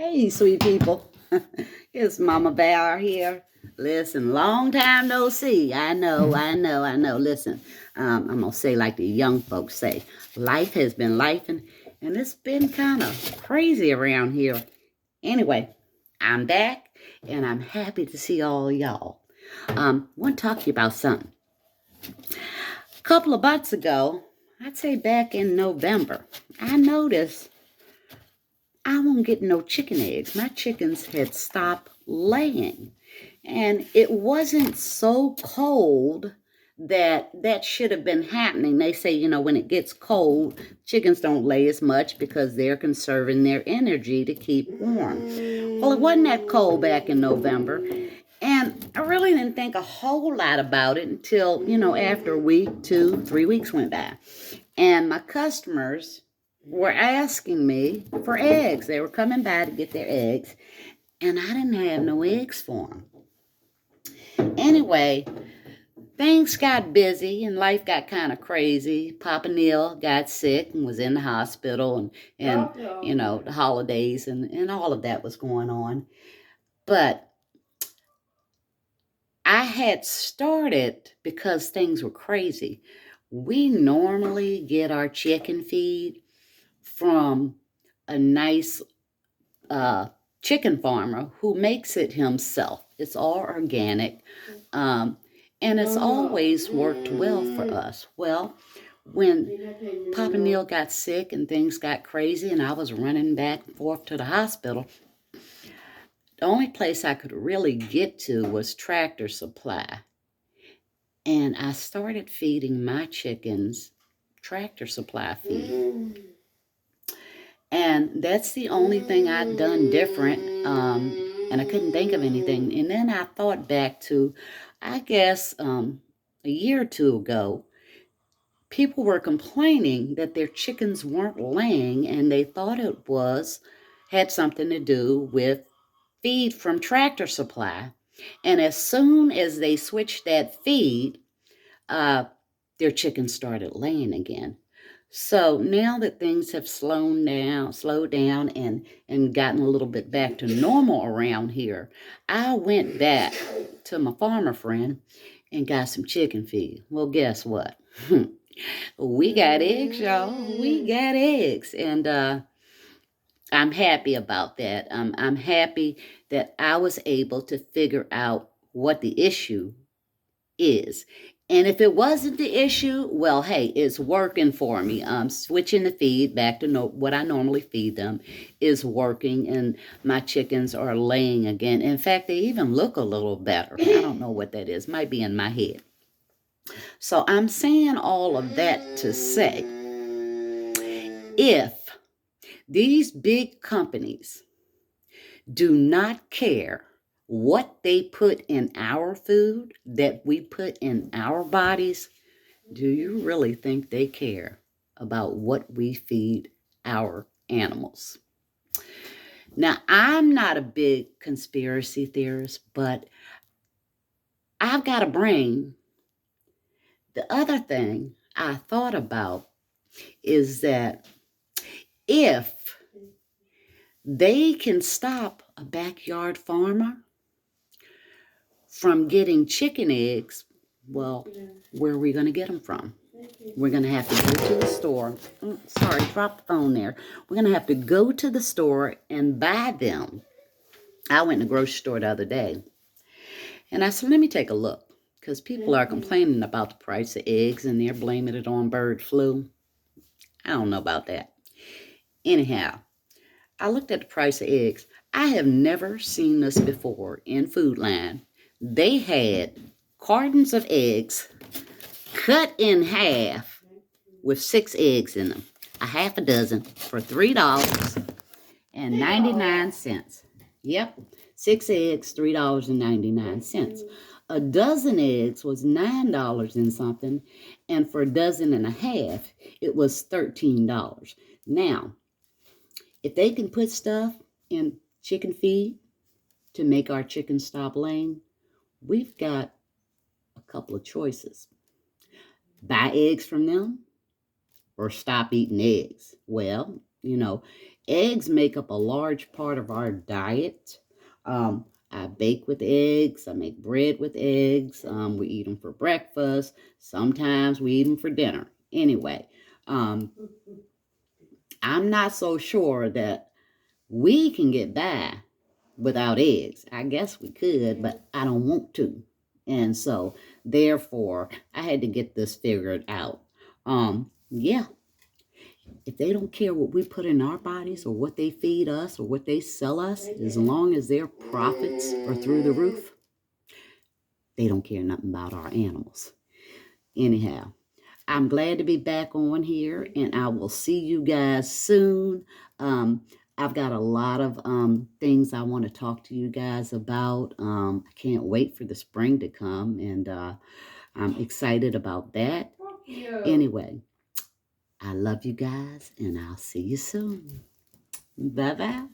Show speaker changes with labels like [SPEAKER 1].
[SPEAKER 1] Hey, sweet people. It's Mama Bear here. Listen, long time no see. I know. Listen, I'm going to say like the young folks say, life has been lifing, and it's been kind of crazy around here. Anyway, I'm back, and I'm happy to see all y'all. Want to talk to you about something. A couple of months ago, I'd say back in November, I noticed I won't get no chicken eggs. My chickens had stopped laying. And it wasn't so cold that should have been happening. They say, when it gets cold, chickens don't lay as much because they're conserving their energy to keep warm. Well, it wasn't that cold back in November. And I really didn't think a whole lot about it until, after a week, 2, 3 weeks went by. And my customers were asking me for eggs. They were coming by to get their eggs, and I didn't have no eggs for them. Anyway, things got busy and life got kind of crazy. Papa Neil got sick and was in the hospital, and the holidays and all of that was going on. But I had started because things were crazy. We normally get our chicken feed from a nice chicken farmer who makes it himself. It's all organic, and it's always worked well for us. Well, when Papa Neil got sick and things got crazy and I was running back and forth to the hospital, the only place I could really get to was Tractor Supply. And I started feeding my chickens Tractor Supply feed. And that's the only thing I'd done different. And I couldn't think of anything. And then I thought back to, I guess, a year or two ago, people were complaining that their chickens weren't laying, and they thought it had something to do with feed from Tractor Supply. And as soon as they switched that feed, their chickens started laying again. So now that things have slowed down and gotten a little bit back to normal around here, I went back to my farmer friend and got some chicken feed. Well, guess what? We got eggs, y'all. We got eggs. And I'm happy about that. I'm happy that I was able to figure out what the issue is. And if it wasn't the issue, well, hey, it's working for me. Switching the feed back to what I normally feed them is working, and my chickens are laying again. In fact, they even look a little better. I don't know what that is. Might be in my head. So I'm saying all of that to say, if these big companies do not care what they put in our food that we put in our bodies, do you really think they care about what we feed our animals? Now, I'm not a big conspiracy theorist, but I've got a brain. The other thing I thought about is that if they can stop a backyard farmer from getting chicken eggs, well, where are we going to get them from? We're going to have to go to the store. Sorry, drop the phone there. We're going to have to go to the store and buy them. I went to the grocery store the other day, and I said, let me take a look, because people are complaining about the price of eggs, and they're blaming it on bird flu. I don't know about that. Anyhow, I looked at the price of eggs. I have never seen this before in Food Line. They had cartons of eggs cut in half with 6 eggs in them, a half a dozen, for $3.99. Yep, 6 eggs, $3.99. A dozen eggs was $9 and something, and for a dozen and a half, it was $13. Now, if they can put stuff in chicken feed to make our chickens stop laying, we've got a couple of choices. Buy eggs from them or stop eating eggs. Well, Eggs make up a large part of our diet. I bake with eggs. I make bread with eggs. We eat them for breakfast. Sometimes we eat them for dinner. Anyway, um, I'm not so sure that we can get by without eggs. I guess we could, but I don't want to. And so, therefore, I had to get this figured out. Yeah, if they don't care what we put in our bodies or what they feed us or what they sell us, as long as their profits are through the roof, they don't care nothing about our animals. Anyhow, I'm glad to be back on here, and I will see you guys soon. I've got a lot of things I want to talk to you guys about. I can't wait for the spring to come, and I'm excited about that. Anyway, I love you guys, and I'll see you soon. Bye-bye.